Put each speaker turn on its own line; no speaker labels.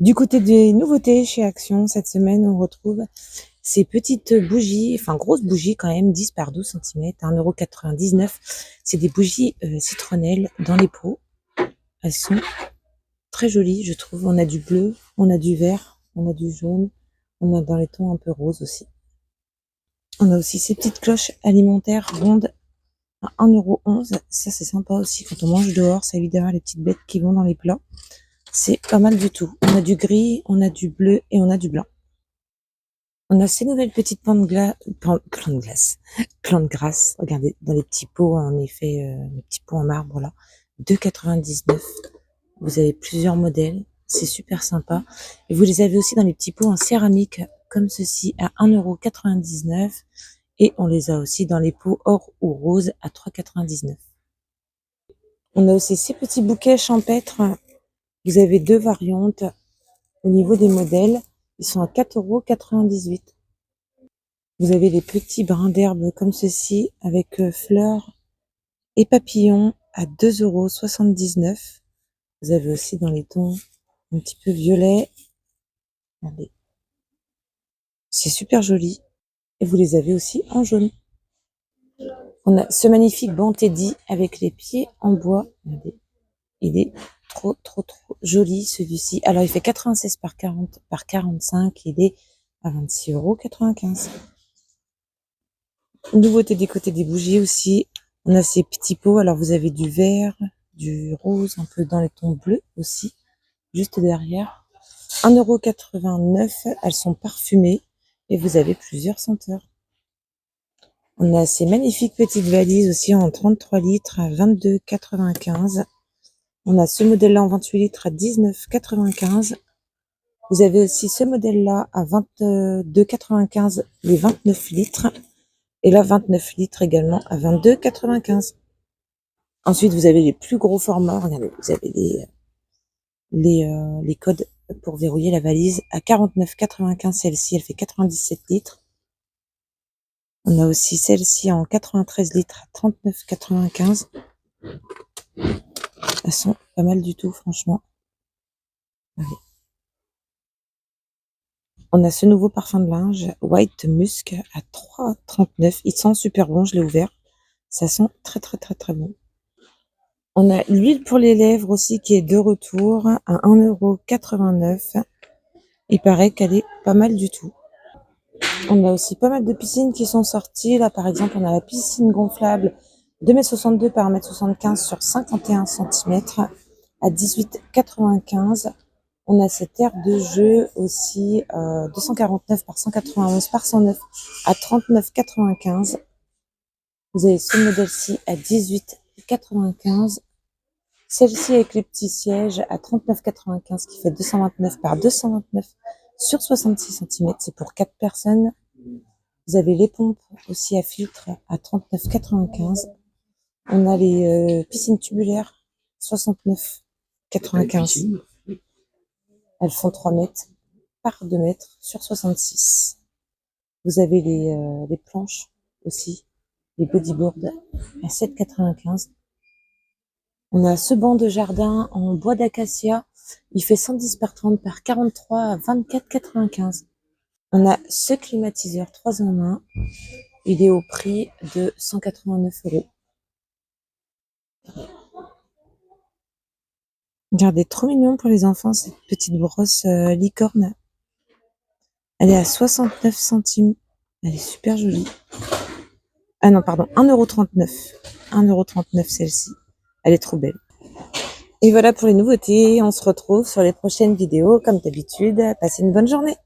Du côté des nouveautés chez Action, cette semaine, on retrouve ces petites bougies, enfin grosses bougies quand même, 10 par 12 centimètres, 1,99 €. C'est des bougies citronnelles dans les pots. Elles sont très jolies, je trouve. On a du bleu, on a du vert, on a du jaune, on a dans les tons un peu roses aussi. On a aussi ces petites cloches alimentaires rondes à 1,11 €. Ça, c'est sympa aussi. Quand on mange dehors, ça évite d'avoir les petites bêtes qui vont dans les plats. C'est pas mal du tout. On a du gris, on a du bleu et on a du blanc. On a ces nouvelles petites plants de glace, plants de grâce. Regardez, dans les petits pots, en effet, les petits pots en marbre, là. 2,99 €. Vous avez plusieurs modèles. C'est super sympa. Et vous les avez aussi dans les petits pots en céramique, comme ceci, à 1,99 €. Et on les a aussi dans les pots or ou rose à 3,99 €. On a aussi ces petits bouquets champêtres. Vous avez deux variantes. Au niveau des modèles, ils sont à 4,98 €. Vous avez les petits brins d'herbe comme ceci avec fleurs et papillons à 2,79 €. Vous avez aussi dans les tons un petit peu violet. Regardez. C'est super joli. Et vous les avez aussi en jaune. On a ce magnifique banc Teddy avec les pieds en bois. Regardez. Il est trop joli celui-ci. Alors il fait 96 par 40 par 45. Il est à 26,95 €. Nouveauté des côtés des bougies aussi. On a ces petits pots. Alors vous avez du vert, du rose, un peu dans les tons bleus aussi, juste derrière. 1,89 €. Elles sont parfumées et vous avez plusieurs senteurs. On a ces magnifiques petites valises aussi en 33 litres à 22,95 €. On a ce modèle-là en 28 litres à 19,95 €. Vous avez aussi ce modèle-là à 22,95 €, les 29 litres. Et là, 29 litres également à 22,95 €. Ensuite, vous avez les plus gros formats. Regardez, vous avez les codes pour verrouiller la valise à 49,95 €. Celle-ci, elle fait 97 litres. On a aussi celle-ci en 93 litres à 39,95 €. Elles sont pas mal du tout, franchement. Allez. On a ce nouveau parfum de linge, White Musk, à 3,39 €. Il sent super bon, je l'ai ouvert. Ça sent très bon. On a l'huile pour les lèvres aussi qui est de retour à 1,89 €. Il paraît qu'elle est pas mal du tout. On a aussi pas mal de piscines qui sont sorties. Là, par exemple, on a la piscine gonflable 2,62 m par 1,75 m sur 51 centimètres à 18,95 €. On a cette aire de jeu aussi 249 par 191 par 109 à 39,95 €. Vous avez ce modèle-ci à 18,95 €. Celle-ci avec les petits sièges à 39,95 € qui fait 229 par 229 sur 66 centimètres. C'est pour 4 personnes. Vous avez les pompes aussi à filtre à 39,95 €. On a les piscines tubulaires 69,95 €. Elles font 3 mètres par 2 mètres sur 66. Vous avez les planches aussi, les bodyboards à 7,95 €. On a ce banc de jardin en bois d'acacia. Il fait 110 par 30 par 43 à 24,95 €. On a ce climatiseur 3 en 1. Il est au prix de 189 €. Regardez, trop mignon pour les enfants, cette petite brosse licorne. Elle est à 69 centimes. Elle est super jolie. Ah non, pardon, 1,39 €. 1,39 € celle-ci. Elle est trop belle. Et voilà pour les nouveautés. On se retrouve sur les prochaines vidéos. Comme d'habitude, passez une bonne journée.